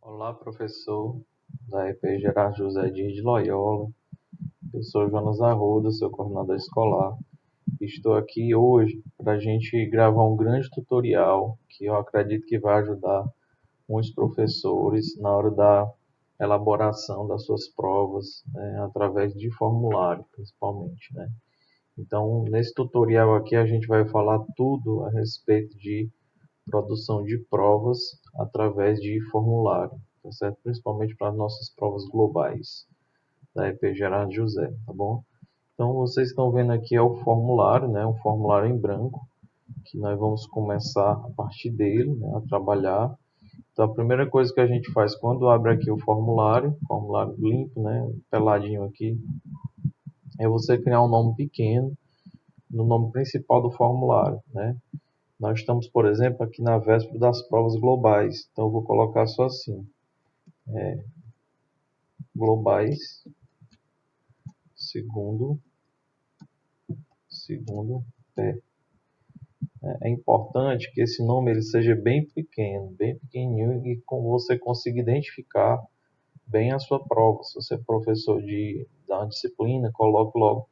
Olá, professor da EP Gerardo José Dias de Loyola. Eu sou Jonas Arruda, seu coordenador escolar. Estou aqui hoje para a gente gravar um grande tutorial que eu acredito que vai ajudar muitos professores na hora da elaboração das suas provas, né, através de formulário, principalmente, né? Então, nesse tutorial aqui a gente vai falar tudo a respeito de produção de provas através de formulário, tá certo? Principalmente para as nossas provas globais da EP Gerardo José, tá bom? Então vocês estão vendo aqui é o formulário, né? Um formulário em branco que nós vamos começar a partir dele, né, a trabalhar. Então a primeira coisa que a gente faz quando abre aqui o formulário limpo, né, peladinho aqui, é você criar um nome pequeno no nome principal do formulário, né? Nós estamos, por exemplo, aqui na véspera das provas globais. Então, eu vou colocar só assim: globais, segundo, segundo pé. É importante que esse nome ele seja bem pequeno, bem pequenininho e com você consiga identificar bem a sua prova. Se você é professor da uma disciplina, coloque logo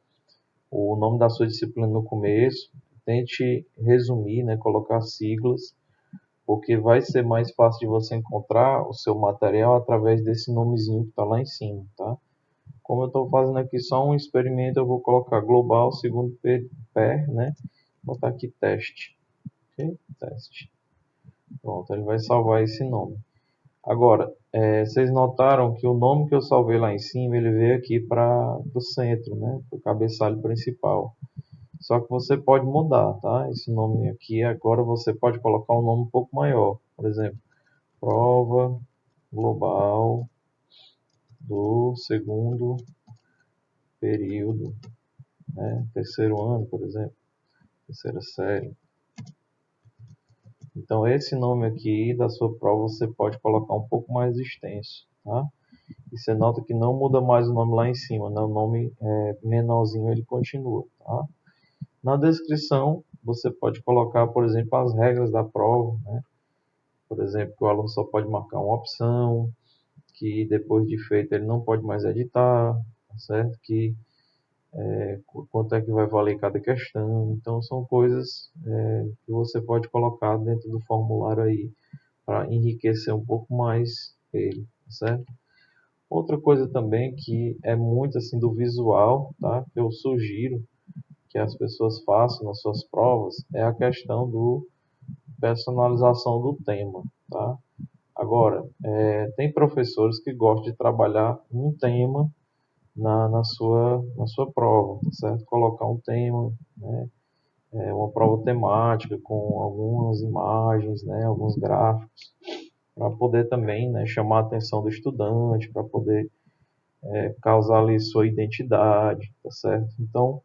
o nome da sua disciplina no começo. Tente resumir, né, colocar siglas, porque vai ser mais fácil de você encontrar o seu material através desse nomezinho que está lá em cima, tá? Como eu estou fazendo aqui só um experimento, eu vou colocar global, segundo pé, né? Vou botar aqui teste, ok? Teste. Pronto, ele vai salvar esse nome. Agora, vocês notaram que o nome que eu salvei lá em cima, ele veio aqui para o centro, né? Para o cabeçalho principal. Só que você pode mudar, tá? Esse nome aqui, agora você pode colocar um nome um pouco maior. Por exemplo, prova global do segundo período, né? Terceiro ano, por exemplo, terceira série. Então, esse nome aqui da sua prova você pode colocar um pouco mais extenso, tá? E você nota que não muda mais o nome lá em cima, né? O nome menorzinho ele continua, tá? Na descrição, você pode colocar, por exemplo, as regras da prova, né? Por exemplo, que o aluno só pode marcar uma opção, que depois de feito ele não pode mais editar, tá certo? Que quanto é que vai valer cada questão. Então, são coisas que você pode colocar dentro do formulário aí para enriquecer um pouco mais ele, tá certo? Outra coisa também que é muito assim do visual, tá? Que eu sugiro que as pessoas façam nas suas provas é a questão do personalização do tema, tá? Agora, tem professores que gostam de trabalhar um tema na sua prova, tá certo? Colocar um tema, né? Uma prova temática com algumas imagens, né? Alguns gráficos, para poder também, né, chamar a atenção do estudante, para poder causar ali sua identidade, tá certo? Então,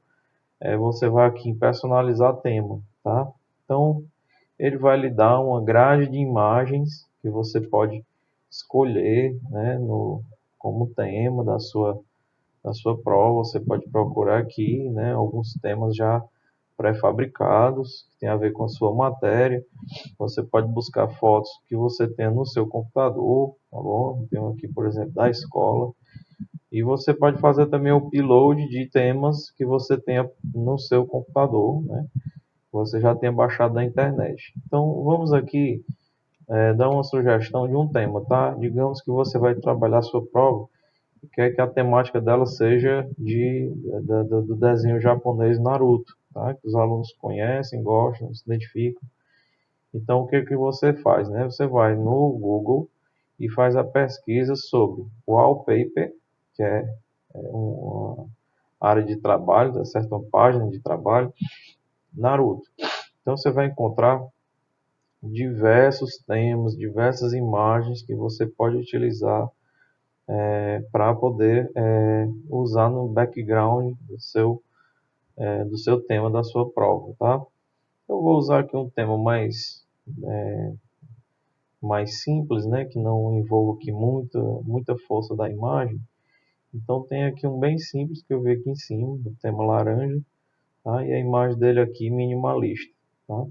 você vai aqui em personalizar tema, tá? Então, ele vai lhe dar uma grade de imagens que você pode escolher, né, como tema da sua prova. Você pode procurar aqui, né, alguns temas já pré-fabricados, que tem a ver com a sua matéria. Você pode buscar fotos que você tenha no seu computador, tá bom? Tenho aqui, por exemplo, da escola. E você pode fazer também o upload de temas que você tenha no seu computador, né? Você já tenha baixado da internet. Então, vamos aqui dar uma sugestão de um tema, tá? Digamos que você vai trabalhar a sua prova e quer que a temática dela seja do desenho japonês Naruto, tá? Que os alunos conhecem, gostam, se identificam. Então, o que que você faz, né? Você vai no Google e faz a pesquisa sobre wallpaper, que é uma área de trabalho, tá certo? Uma página de trabalho, Naruto. Então, você vai encontrar diversos temas, diversas imagens que você pode utilizar para poder usar no background do seu tema da sua prova, tá? Eu vou usar aqui um tema mais simples, né, que não envolva aqui muita força da imagem. Então tem aqui um bem simples que eu vi aqui em cima, do tema laranja, tá? E a imagem dele aqui minimalista, tá?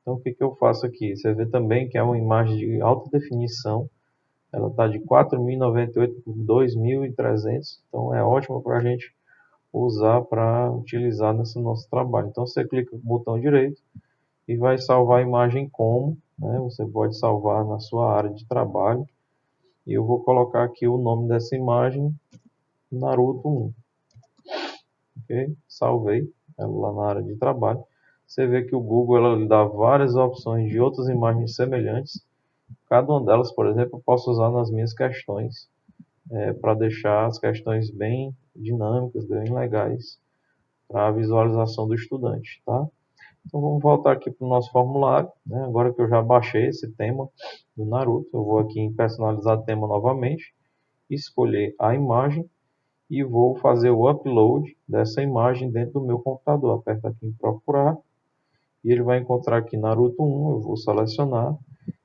Então o que que eu faço aqui? Você vê também que é uma imagem de alta definição. ela está de 4.098 por 2.300, então é ótima para a gente usar para utilizar nesse nosso trabalho. Então você clica no botão direito e vai salvar a imagem como, né? Você pode salvar na sua área de trabalho. E eu vou colocar aqui o nome dessa imagem, Naruto 1. Ok? Salvei ela lá na área de trabalho. Você vê que o Google ela lhe dá várias opções de outras imagens semelhantes. Cada uma delas, por exemplo, eu posso usar nas minhas questões, para deixar as questões bem dinâmicas, bem legais para a visualização do estudante, tá? Então vamos voltar aqui para o nosso formulário, né? Agora que eu já baixei esse tema do Naruto, eu vou aqui em personalizar tema novamente, escolher a imagem e vou fazer o upload dessa imagem dentro do meu computador. Aperto aqui em procurar e ele vai encontrar aqui Naruto 1, eu vou selecionar.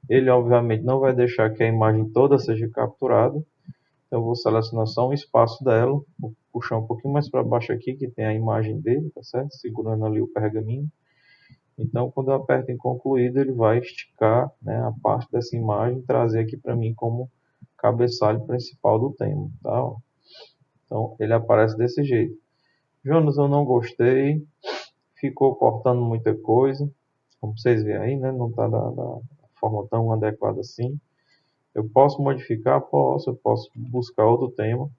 Ele obviamente não vai deixar que a imagem toda seja capturada, então eu vou selecionar só um espaço dela, vou puxar um pouquinho mais para baixo aqui que tem a imagem dele, tá certo? Segurando ali o pergaminho. Então, quando eu aperto em concluído, ele vai esticar, né, a parte dessa imagem e trazer aqui para mim como cabeçalho principal do tema. Tá? Então, ele aparece desse jeito. Jonas, eu não gostei, ficou cortando muita coisa, como vocês veem aí, né, não está da forma tão adequada assim. Eu posso modificar? Posso, eu posso buscar outro tema.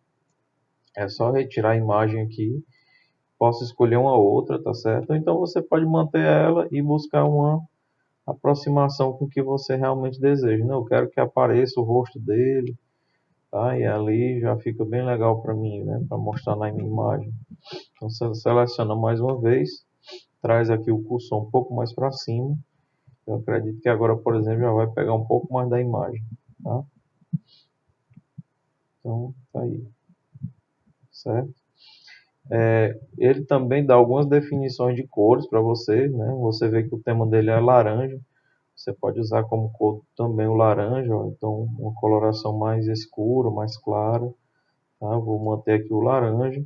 É só retirar a imagem aqui. Posso escolher uma outra, tá certo? Então você pode manter ela e buscar uma aproximação com o que você realmente deseja, né? Eu quero que apareça o rosto dele, tá? E ali já fica bem legal para mim, né? Para mostrar na minha imagem. Então você seleciona mais uma vez, traz aqui o cursor um pouco mais para cima. Eu acredito que agora, por exemplo, já vai pegar um pouco mais da imagem, tá? Então tá aí, certo? Ele também dá algumas definições de cores para você, né? Você vê que o tema dele é laranja. Você pode usar como cor também o laranja, ou então uma coloração mais escura, mais clara. Tá? Vou manter aqui o laranja,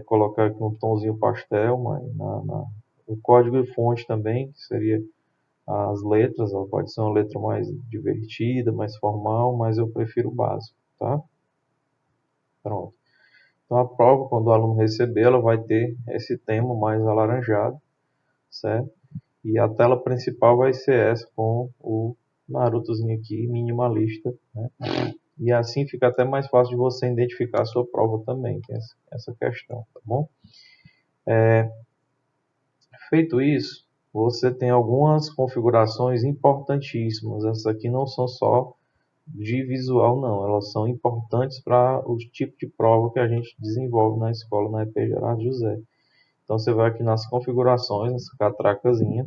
colocar aqui um tomzinho pastel, mas o código e fonte também, que seria as letras, ela pode ser uma letra mais divertida, mais formal, mas eu prefiro o básico. Tá? Pronto. Então a prova, quando o aluno receber, ela vai ter esse tema mais alaranjado, certo? E a tela principal vai ser essa com o Narutozinho aqui, minimalista, né? E assim fica até mais fácil de você identificar a sua prova também, tem essa questão, tá bom? Feito isso, você tem algumas configurações importantíssimas. Essas aqui não são só de visual, não. Elas são importantes para o tipo de prova que a gente desenvolve na escola, na EP Gerardo José. Então você vai aqui nas configurações, nessa catracazinha,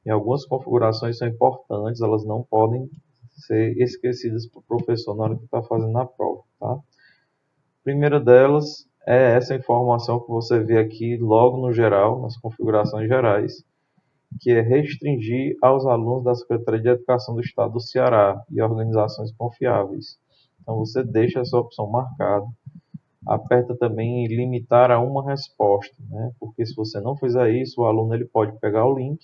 e algumas configurações são importantes, elas não podem ser esquecidas para o professor na hora que está fazendo a prova. Tá? A primeira delas é essa informação que você vê aqui logo no geral, nas configurações gerais, que é restringir aos alunos da Secretaria de Educação do Estado do Ceará e organizações confiáveis. Então você deixa essa opção marcada. Aperta também em limitar a uma resposta, né? Porque se você não fizer isso, o aluno ele pode pegar o link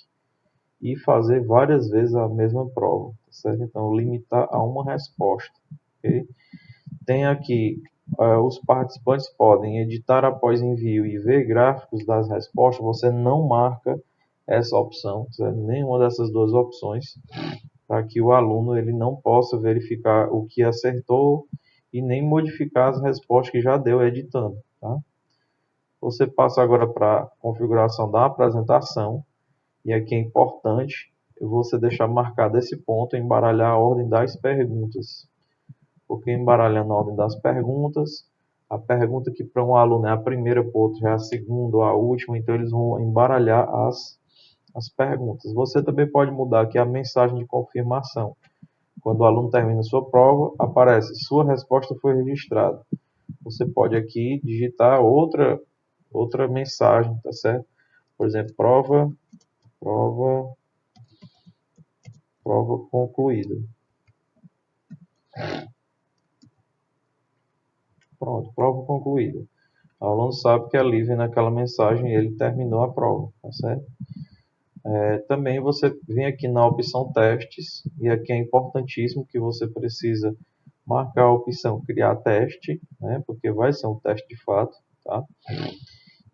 e fazer várias vezes a mesma prova, tá certo? Então limitar a uma resposta, ok? Tem aqui, os participantes podem editar após envio e ver gráficos das respostas. Você não marca essa opção, certo? Nenhuma dessas duas opções, para que o aluno ele não possa verificar o que acertou e nem modificar as respostas que já deu editando. Tá? Você passa agora para a configuração da apresentação, e aqui é importante você deixar marcado esse ponto, embaralhar a ordem das perguntas. Porque embaralhando a ordem das perguntas, a pergunta que para um aluno é a primeira, para o outro já é a segunda ou a última, então eles vão embaralhar as perguntas. Você também pode mudar aqui a mensagem de confirmação. Quando o aluno termina sua prova, aparece sua resposta foi registrada. Você pode aqui digitar outra mensagem, tá certo? Por exemplo, prova concluída. Pronto, prova concluída. O aluno sabe que ali vem naquela mensagem ele terminou a prova, tá certo? Também você vem aqui na opção testes, e aqui é importantíssimo que você precisa marcar a opção criar teste, né, porque vai ser um teste de fato, tá?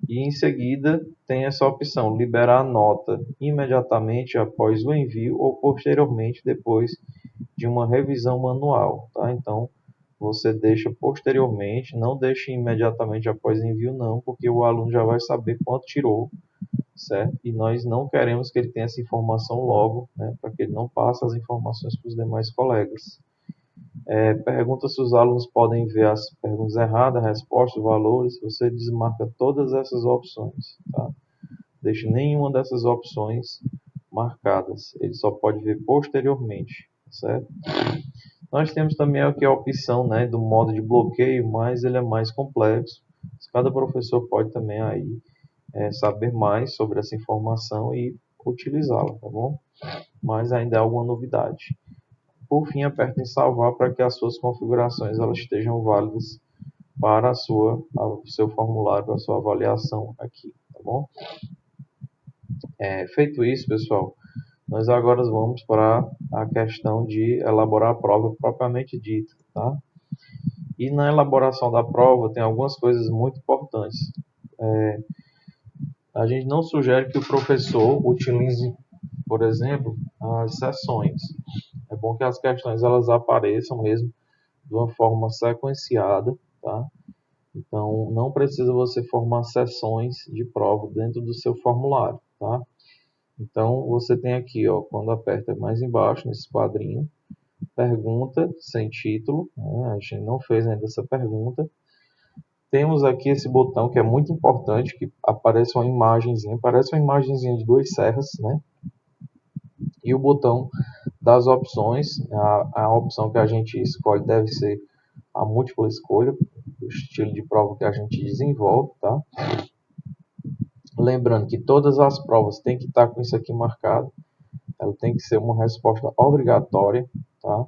E em seguida tem essa opção liberar a nota imediatamente após o envio ou posteriormente depois de uma revisão manual, tá? Então você deixa posteriormente, não deixe imediatamente após o envio não, porque o aluno já vai saber quanto tirou, certo? E nós não queremos que ele tenha essa informação logo, né, para que ele não passe as informações para os demais colegas. Pergunta se os alunos podem ver as perguntas erradas, respostas, valores. Você desmarca todas essas opções, tá? Deixe nenhuma dessas opções marcadas. Ele só pode ver posteriormente, certo? Nós temos também aqui a opção, né, do modo de bloqueio, mas ele é mais complexo. Cada professor pode também aí saber mais sobre essa informação e utilizá-la, tá bom? Mas ainda é alguma novidade. Por fim, aperte em salvar para que as suas configurações elas estejam válidas para o seu formulário, para a sua avaliação aqui, tá bom? Feito isso, pessoal, nós agora vamos para a questão de elaborar a prova propriamente dita, tá? E na elaboração da prova tem algumas coisas muito importantes. A gente não sugere que o professor utilize, por exemplo, as sessões. É bom que as questões elas apareçam mesmo de uma forma sequenciada, tá? Então, não precisa você formar sessões de prova dentro do seu formulário, tá? Então, você tem aqui, ó, quando aperta mais embaixo, nesse quadrinho, pergunta sem título, né? A gente não fez ainda essa pergunta. Temos aqui esse botão que é muito importante, que aparece uma imagenzinha, parece uma imagenzinha de duas serras, né? E o botão das opções, a opção que a gente escolhe deve ser a múltipla escolha, o estilo de prova que a gente desenvolve, tá? Lembrando que todas as provas têm que estar com isso aqui marcado, ela tem que ser uma resposta obrigatória, tá?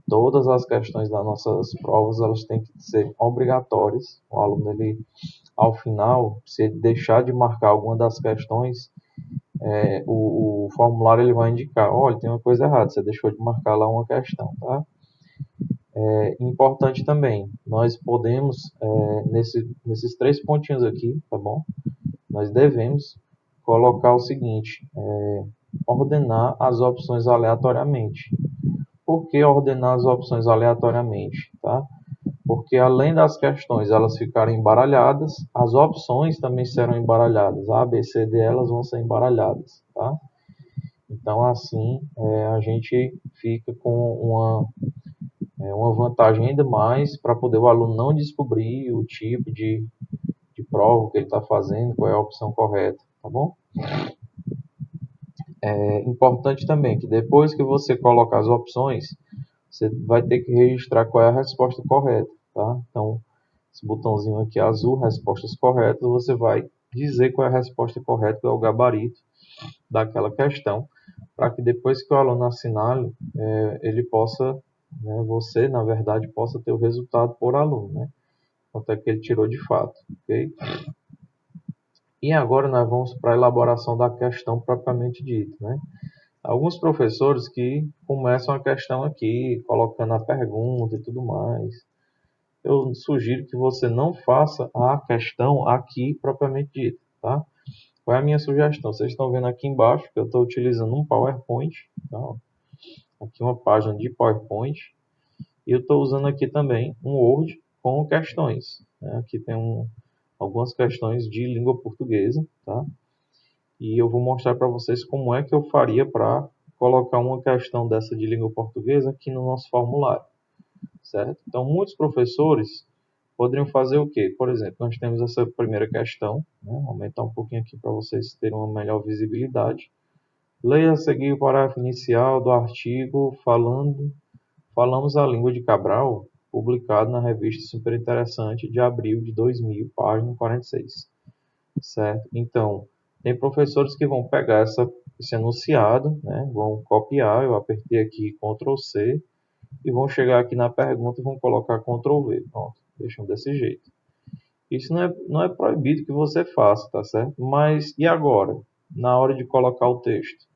Todas as questões das nossas provas, elas têm que ser obrigatórias. O aluno, ele, ao final, se ele deixar de marcar alguma das questões, o formulário ele vai indicar, olha, tem uma coisa errada, você deixou de marcar lá uma questão, tá? Importante também, nós podemos, nesses três pontinhos aqui, tá bom? Nós devemos colocar o seguinte, ordenar as opções aleatoriamente. Por que ordenar as opções aleatoriamente, tá? Porque além das questões elas ficarem embaralhadas, as opções também serão embaralhadas. A, B, C, D, elas vão ser embaralhadas, tá? Então, assim, a gente fica com uma vantagem ainda mais para poder o aluno não descobrir o tipo de prova que ele está fazendo, qual é a opção correta, tá bom? É importante também que depois que você colocar as opções, você vai ter que registrar qual é a resposta correta, tá? Então, esse botãozinho aqui azul, respostas corretas, você vai dizer qual é a resposta correta, qual é o gabarito daquela questão, para que depois que o aluno assinale, ele possa, né, você, na verdade, possa ter o resultado por aluno, né? Quanto é que ele tirou de fato, ok? E agora nós vamos para a elaboração da questão propriamente dita, né? Alguns professores que começam a questão aqui, colocando a pergunta e tudo mais. Eu sugiro que você não faça a questão aqui propriamente dita, tá? Qual é a minha sugestão? Vocês estão vendo aqui embaixo que eu estou utilizando um PowerPoint, tá? Aqui uma página de PowerPoint, e eu estou usando aqui também um Word com questões, né? Aqui tem algumas questões de língua portuguesa, tá? E eu vou mostrar para vocês como é que eu faria para colocar uma questão dessa de língua portuguesa aqui no nosso formulário, certo? Então, muitos professores poderiam fazer o quê? Por exemplo, nós temos essa primeira questão, né? Vou aumentar um pouquinho aqui para vocês terem uma melhor visibilidade. Leia a seguir o parágrafo inicial do artigo Falamos a Língua de Cabral, publicado na revista Super Interessante de abril de 2000, página 46. Certo? Então, tem professores que vão pegar esse enunciado, né? Vão copiar, eu apertei aqui Ctrl C, e vão chegar aqui na pergunta e vão colocar Ctrl V. Pronto, deixam desse jeito. Isso não é proibido que você faça, tá certo? Mas e agora? Na hora de colocar o texto,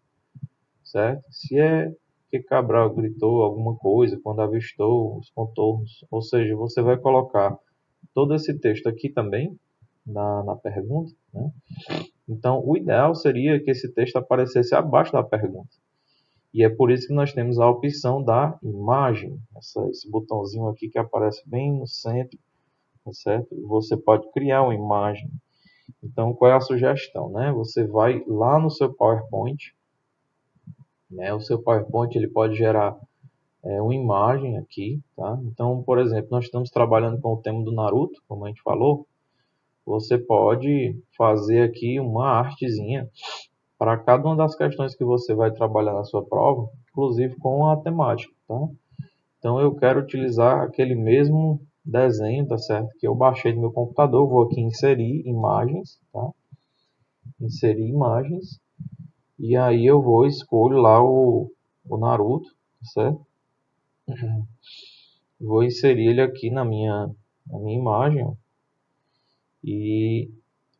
certo? Se é que Cabral gritou alguma coisa quando avistou os contornos. Ou seja, você vai colocar todo esse texto aqui também na pergunta, né? Então, o ideal seria que esse texto aparecesse abaixo da pergunta. E é por isso que nós temos a opção da imagem, esse botãozinho aqui que aparece bem no centro, tá certo? Você pode criar uma imagem. Então, qual é a sugestão, né? Você vai lá no seu PowerPoint, né? O seu PowerPoint ele pode gerar uma imagem aqui, tá? Então, por exemplo, nós estamos trabalhando com o tema do Naruto, como a gente falou. Você pode fazer aqui uma artezinha para cada uma das questões que você vai trabalhar na sua prova, inclusive com a temática, tá? Então eu quero utilizar aquele mesmo desenho, tá certo? Que eu baixei do meu computador, vou aqui inserir imagens, tá? Inserir imagens e aí eu vou escolho lá o Naruto, tá certo? Vou inserir ele aqui na minha imagem, ó. E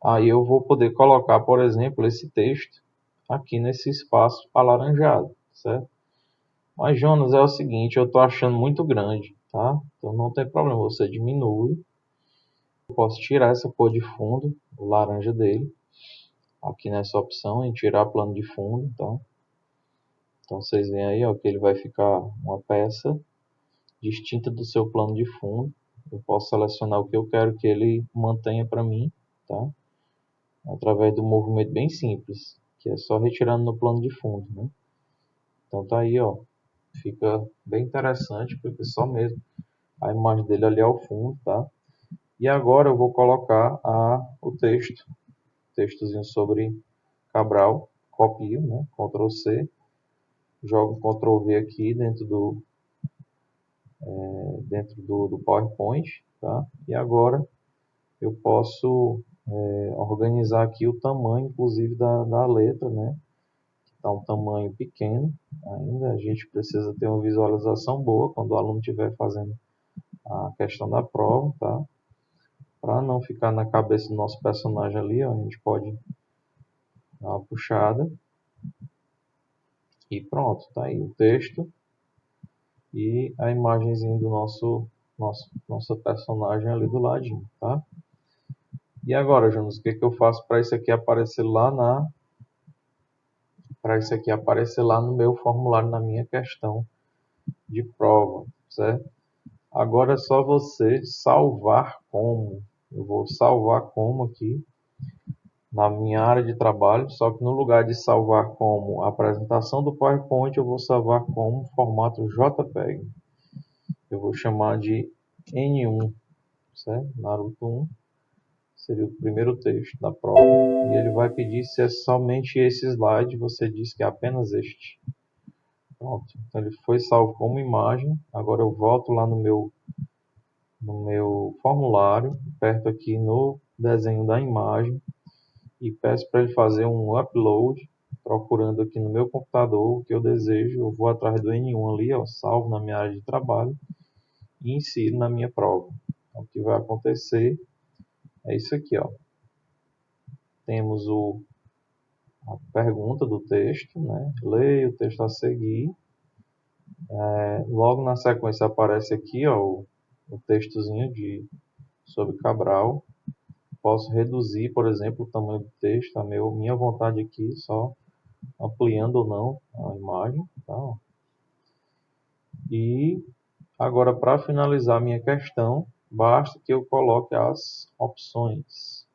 aí eu vou poder colocar, por exemplo, esse texto aqui nesse espaço alaranjado, certo? Mas, Jonas, é o seguinte, eu estou achando muito grande, tá? Então não tem problema, você diminui. Eu posso tirar essa cor de fundo, o laranja dele, aqui nessa opção, em tirar plano de fundo, tá? Então vocês veem aí, ó, que ele vai ficar uma peça distinta do seu plano de fundo. Eu posso selecionar o que eu quero que ele mantenha para mim, tá? Através do movimento bem simples, que é só retirando no plano de fundo, né? Então tá aí, ó, fica bem interessante, porque só mesmo a imagem dele ali ao fundo, tá? E agora eu vou colocar o textozinho sobre Cabral, copio, né? Ctrl C, jogo Ctrl V aqui dentro do PowerPoint, tá? E agora eu posso organizar aqui o tamanho, inclusive, da letra, né? Está um tamanho pequeno ainda, a gente precisa ter uma visualização boa quando o aluno estiver fazendo a questão da prova, tá? Para não ficar na cabeça do nosso personagem ali, ó, a gente pode dar uma puxada e pronto, tá aí o texto e a imagenzinha do nosso personagem ali do ladinho, tá? E agora, Jonas, o que que eu faço para isso aqui aparecer no meu formulário, na minha questão de prova, certo? Agora é só você salvar como. Eu vou salvar como aqui na minha área de trabalho, só que no lugar de salvar como apresentação do PowerPoint, eu vou salvar como formato JPEG. Eu vou chamar de N1, certo? Naruto 1 seria o primeiro texto da prova e ele vai pedir se é somente esse slide, você diz que é apenas este. Pronto, então ele foi salvo como imagem. Agora eu volto lá no meu formulário, aperto aqui no desenho da imagem e peço para ele fazer um upload, procurando aqui no meu computador o que eu desejo. Eu vou atrás do N1 ali, ó, salvo na minha área de trabalho e insiro na minha prova. Então, o que vai acontecer é isso aqui, ó. Temos a pergunta do texto, né? Leia o texto a seguir. Logo na sequência aparece aqui, ó, o textozinho sobre Cabral. Posso reduzir, por exemplo, o tamanho do texto, minha vontade aqui, só ampliando ou não a imagem. Tá? E agora, para finalizar a minha questão, basta que eu coloque as opções,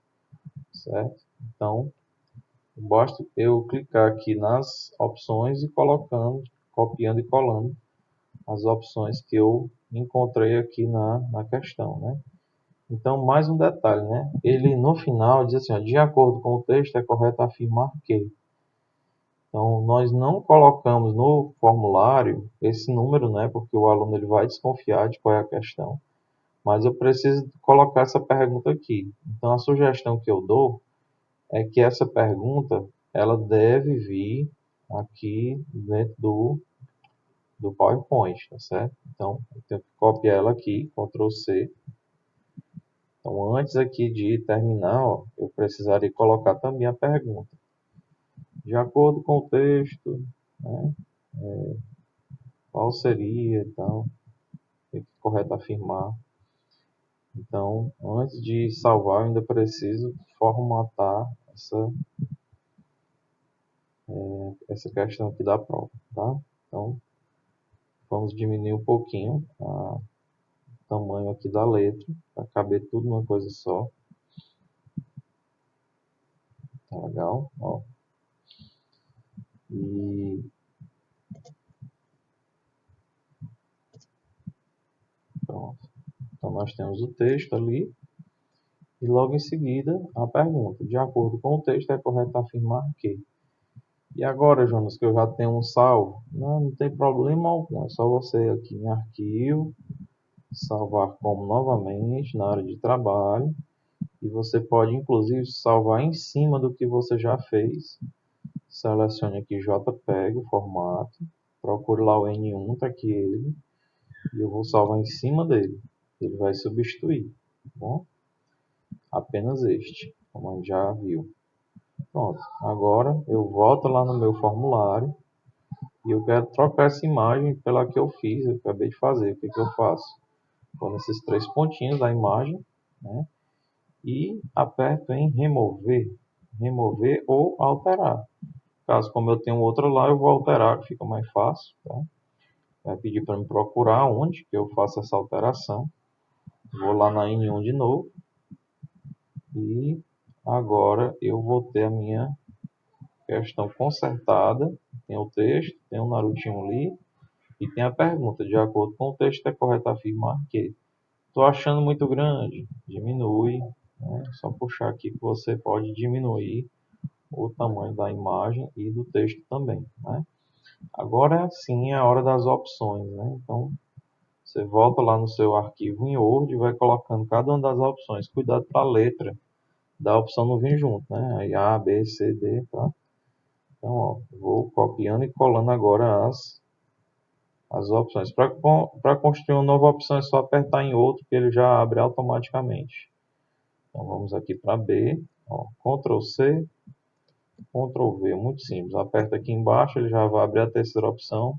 certo? Então, basta eu clicar aqui nas opções e copiando e colando as opções que eu encontrei aqui na questão, né? Então, mais um detalhe, né? Ele no final diz assim, ó, de acordo com o texto, é correto afirmar que. Então, nós não colocamos no formulário esse número, né? Porque o aluno ele vai desconfiar de qual é a questão. Mas eu preciso colocar essa pergunta aqui. Então, a sugestão que eu dou é que essa pergunta ela deve vir aqui dentro do PowerPoint, tá certo? Então, eu tenho que copiar ela aqui, Ctrl C. Então, antes aqui de terminar, ó, eu precisaria colocar também a pergunta. De acordo com o texto, né, qual seria e tal, o que é correto afirmar. Então, antes de salvar, eu ainda preciso formatar essa questão aqui da prova, tá? Então, vamos diminuir um pouquinho o tamanho aqui da letra, para caber tudo numa coisa só. Tá legal? Ó. E pronto. Então, nós temos o texto ali. E logo em seguida, a pergunta. De acordo com o texto, é correto afirmar que. E agora, Jonas, que eu já tenho um salvo? Não tem problema algum. É só você ir aqui em arquivo, salvar como novamente na área de trabalho. E você pode, inclusive, salvar em cima do que você já fez. Selecione aqui JPEG, o formato. Procure lá o N1, tá aqui ele. E eu vou salvar em cima dele. Ele vai substituir, tá bom? Apenas este, como a gente já viu. Pronto, agora eu volto lá no meu formulário e eu quero trocar essa imagem pela que eu fiz, eu acabei de fazer. O que eu faço? Vou nesses três pontinhos da imagem, né, e aperto em remover, remover ou alterar. Caso como eu tenho outro lá, eu vou alterar, que fica mais fácil. Tá? Vai pedir para me procurar onde que eu faço essa alteração. Vou lá na N1 de novo e agora eu vou ter a minha questão consertada. Tem o texto, tem o Narutinho ali e tem a pergunta. De acordo com o texto, é correto afirmar que estou achando muito grande. Diminui. Né? Só puxar aqui que você pode diminuir o tamanho da imagem e do texto também. Né? Agora sim é a hora das opções. Né? Então você volta lá no seu arquivo em Word e vai colocando cada uma das opções. Cuidado para a letra da opção não vir junto. Né? Aí A, B, C, D. Tá? Então, ó, vou copiando e colando agora as opções. Para construir uma nova opção é só apertar em outro que ele já abre automaticamente. Então vamos aqui para B, ó, Ctrl C, Ctrl V, muito simples. Aperta aqui embaixo, ele já vai abrir a terceira opção.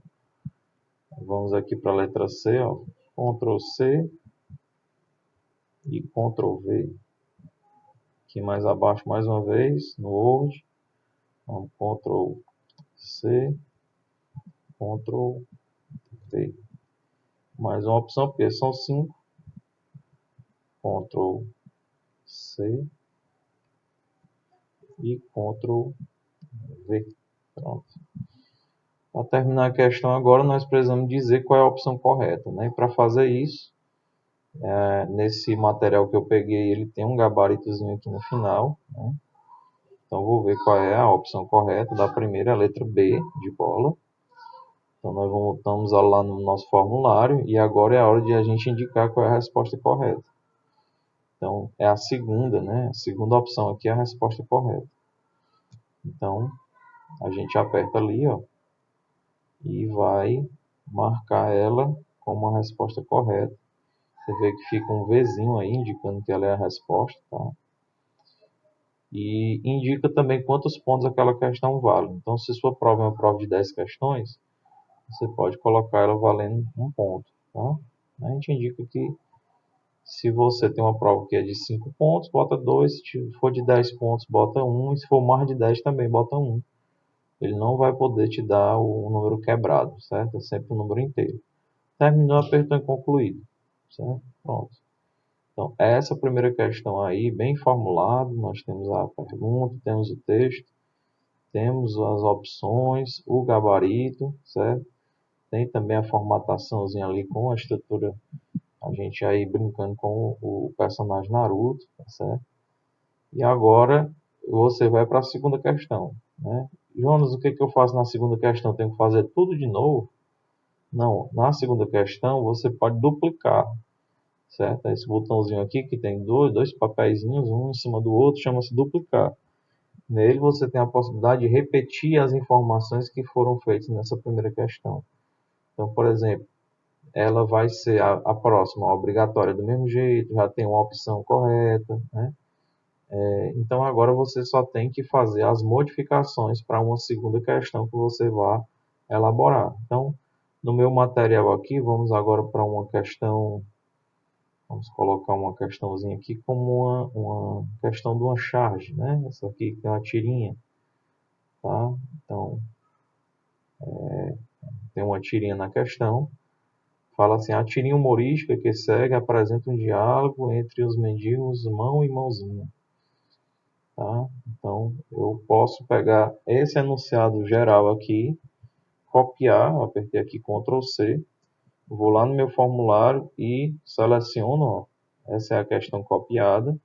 Vamos aqui para a letra C, ó, Ctrl C e Ctrl V. Aqui mais abaixo mais uma vez, no Word, vamos Ctrl C, Ctrl V. Mais uma opção, porque são 5. Ctrl C e Ctrl V. Pronto. Para terminar a questão agora, nós precisamos dizer qual é a opção correta. Né? Para fazer isso, nesse material que eu peguei, ele tem um gabaritozinho aqui no final. Né? Então, vou ver qual é a opção correta. Da primeira, a letra B, de bola. Então, nós voltamos lá no nosso formulário e agora é a hora de a gente indicar qual é a resposta correta. Então, é a segunda, né? A segunda opção aqui é a resposta correta. Então, a gente aperta ali, ó, e vai marcar ela como a resposta correta. Você vê que fica um Vzinho aí indicando que ela é a resposta, tá? E indica também quantos pontos aquela questão vale. Então, se sua prova é uma prova de 10 questões, você pode colocar ela valendo um ponto, tá? A gente indica que se você tem uma prova que é de 5 pontos, bota 2. Se for de 10 pontos, bota 1. E se for mais de 10 também, bota 1. Ele não vai poder te dar o número quebrado, certo? É sempre o número inteiro. Terminou, apertou em concluído, certo? Pronto. Então, essa primeira questão aí, bem formulado, nós temos a pergunta, temos o texto, temos as opções, o gabarito, certo? Tem também a formataçãozinha ali com a estrutura, a gente aí brincando com o personagem Naruto, tá certo? E agora você vai para a segunda questão, né? Jonas, o que eu faço na segunda questão? Tenho que fazer tudo de novo? Não, na segunda questão você pode duplicar, certo? Esse botãozinho aqui que tem dois papeizinhos, um em cima do outro, chama-se duplicar. Nele você tem a possibilidade de repetir as informações que foram feitas nessa primeira questão. Então, por exemplo, ela vai ser a próxima obrigatória do mesmo jeito, já tem uma opção correta, né? Então agora você só tem que fazer as modificações para uma segunda questão que você vai elaborar. Então, No meu material aqui, vamos agora para uma questão, vamos colocar uma questãozinha aqui como uma questão de uma charge, né? Essa aqui que é uma tirinha, tá? Então, tem uma tirinha na questão, fala assim, a tirinha humorística que segue apresenta um diálogo entre os mendigos mão e mãozinha, tá? Então, eu posso pegar esse enunciado geral aqui, copiar, apertei aqui Ctrl C, vou lá no meu formulário e seleciono, ó, essa é a questão copiada,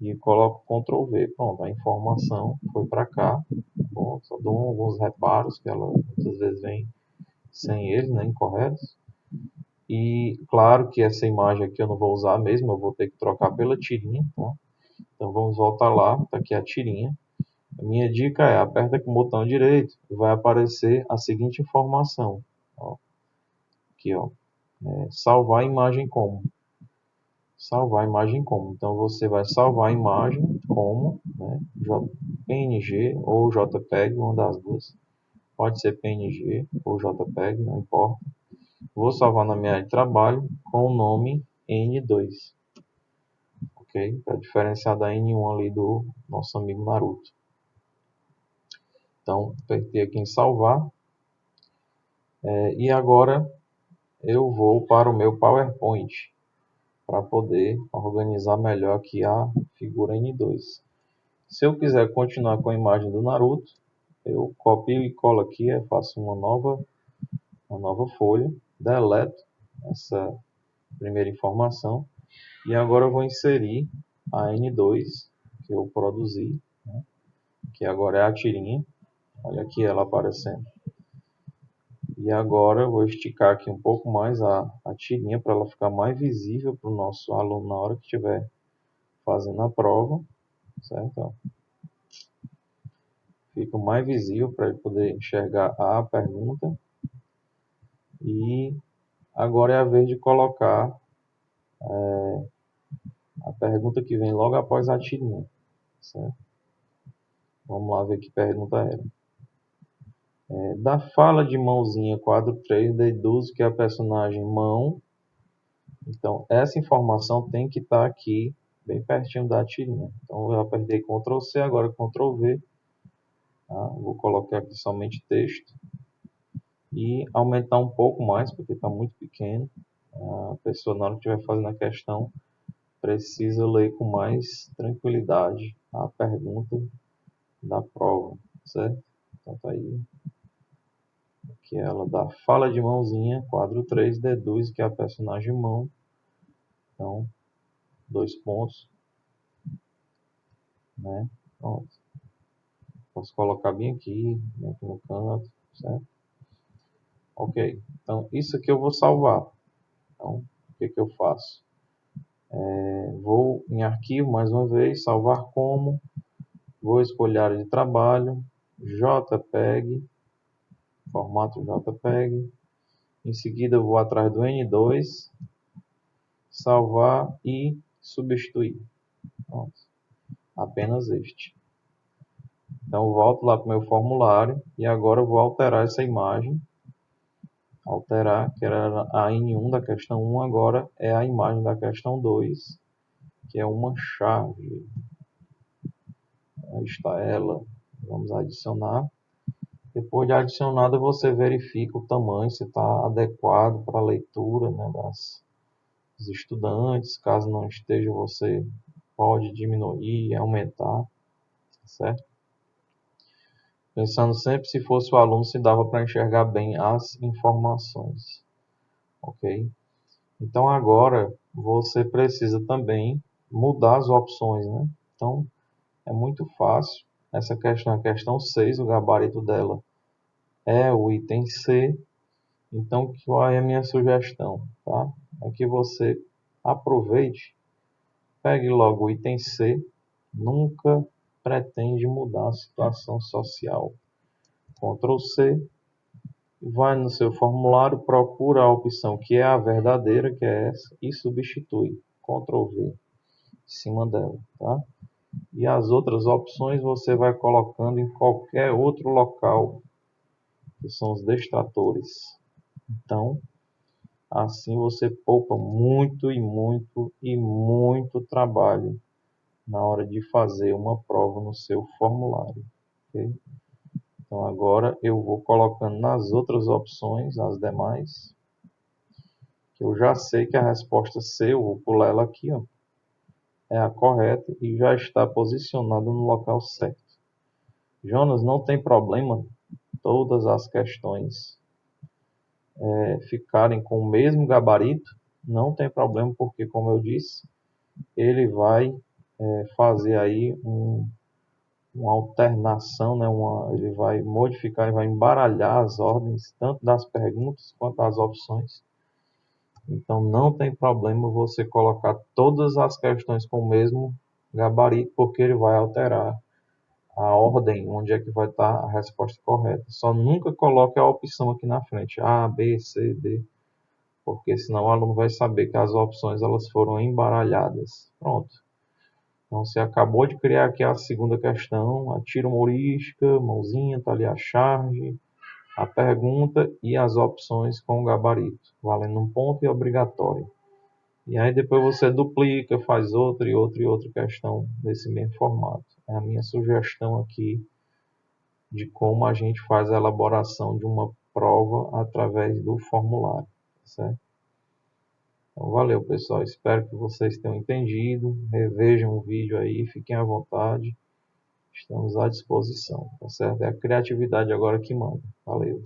e coloco Ctrl V. Pronto, a informação foi para cá. Bom, só dou alguns reparos, que ela muitas vezes vem sem eles, né, incorretos. E claro que essa imagem aqui eu não vou usar mesmo, eu vou ter que trocar pela tirinha, tá? Então vamos voltar lá, tá aqui a tirinha. A minha dica é, aperta com o botão direito e vai aparecer a seguinte informação. Ó, aqui, ó, salvar a imagem como. Salvar a imagem como. Então você vai salvar a imagem como, né, PNG ou JPEG, uma das duas. Pode ser PNG ou JPEG, não importa. Vou salvar na minha área de trabalho com o nome N2, ok? Para diferenciar da N1 ali do nosso amigo Naruto. Então, apertei aqui em salvar. E agora eu vou para o meu PowerPoint para poder organizar melhor aqui a figura N2. Se eu quiser continuar com a imagem do Naruto, eu copio e colo aqui, faço uma nova folha, deleto essa primeira informação e agora eu vou inserir a N2 que eu produzi, né, que agora é a tirinha. Olha aqui ela aparecendo. E agora eu vou esticar aqui um pouco mais a tirinha para ela ficar mais visível para o nosso aluno na hora que estiver fazendo a prova, certo? Fica mais visível para ele poder enxergar a pergunta. E agora é a vez de colocar a pergunta que vem logo após a tirinha, certo? Vamos lá ver que pergunta era. Da fala de Mãozinha, quadro 3, deduz que a personagem Mão. Então, essa informação tem que estar aqui, bem pertinho da tirinha. Então, eu apertei Ctrl C, agora Ctrl V. Tá? Vou colocar aqui somente texto. E aumentar um pouco mais, porque está muito pequeno. A pessoa, na hora que estiver fazendo a questão, precisa ler com mais tranquilidade a pergunta da prova, certo? Então, tá aí. Que ela dá fala de Mãozinha, quadro 3, deduz que é a personagem Mão. Então, 2 pontos, né? Pronto. Posso colocar bem aqui no canto, certo? Ok. Então, isso aqui eu vou salvar. Então, o que eu faço? Vou em arquivo, mais uma vez, salvar como. Vou escolher área de trabalho, JPEG, formato JPEG. Em seguida, vou atrás do N2, salvar e substituir. Pronto. Apenas este. Então, volto lá para o meu formulário e agora eu vou alterar essa imagem. Alterar, que era a N1 da questão 1, agora é a imagem da questão 2, que é uma chave. Aí está ela. Vamos adicionar. Depois de adicionada, você verifica o tamanho, se está adequado para a leitura, né, dos estudantes. Caso não esteja, você pode diminuir e aumentar, certo? Pensando sempre se fosse o aluno, se dava para enxergar bem as informações, ok? Então agora você precisa também mudar as opções, né? Então é muito fácil. Essa questão é a questão 6, o gabarito dela é o item C. Então qual é a minha sugestão, tá? É que você aproveite, pegue logo o item C, nunca pretende mudar a situação social. Ctrl C, vai no seu formulário, procura a opção que é a verdadeira, que é essa, e substitui. Ctrl V em cima dela, tá? E as outras opções você vai colocando em qualquer outro local, que são os destratores. Então, assim você poupa muito e muito e muito trabalho na hora de fazer uma prova no seu formulário. Ok? Então agora eu vou colocando nas outras opções, as demais, que eu já sei que a resposta C, eu vou pular ela aqui, ó, é a correta e já está posicionada no local certo. Jonas, não tem problema todas as questões ficarem com o mesmo gabarito? Não tem problema, porque, como eu disse, ele vai fazer aí uma alternação, né? Ele vai modificar e vai embaralhar as ordens, tanto das perguntas quanto das opções. Então, não tem problema você colocar todas as questões com o mesmo gabarito, porque ele vai alterar a ordem onde é que vai estar a resposta correta. Só nunca coloque a opção aqui na frente, A, B, C, D, porque senão o aluno vai saber que as opções elas foram embaralhadas. Pronto. Então você acabou de criar aqui a segunda questão, a tira humorística, mãozinha, está ali a charge, a pergunta e as opções com o gabarito, valendo um ponto e obrigatório. E aí depois você duplica, faz outra e outra e outra questão desse mesmo formato. É a minha sugestão aqui de como a gente faz a elaboração de uma prova através do formulário, certo? Então, valeu, pessoal. Espero que vocês tenham entendido. Revejam o vídeo aí, fiquem à vontade. Estamos à disposição, tá certo? É a criatividade agora que manda. Valeu.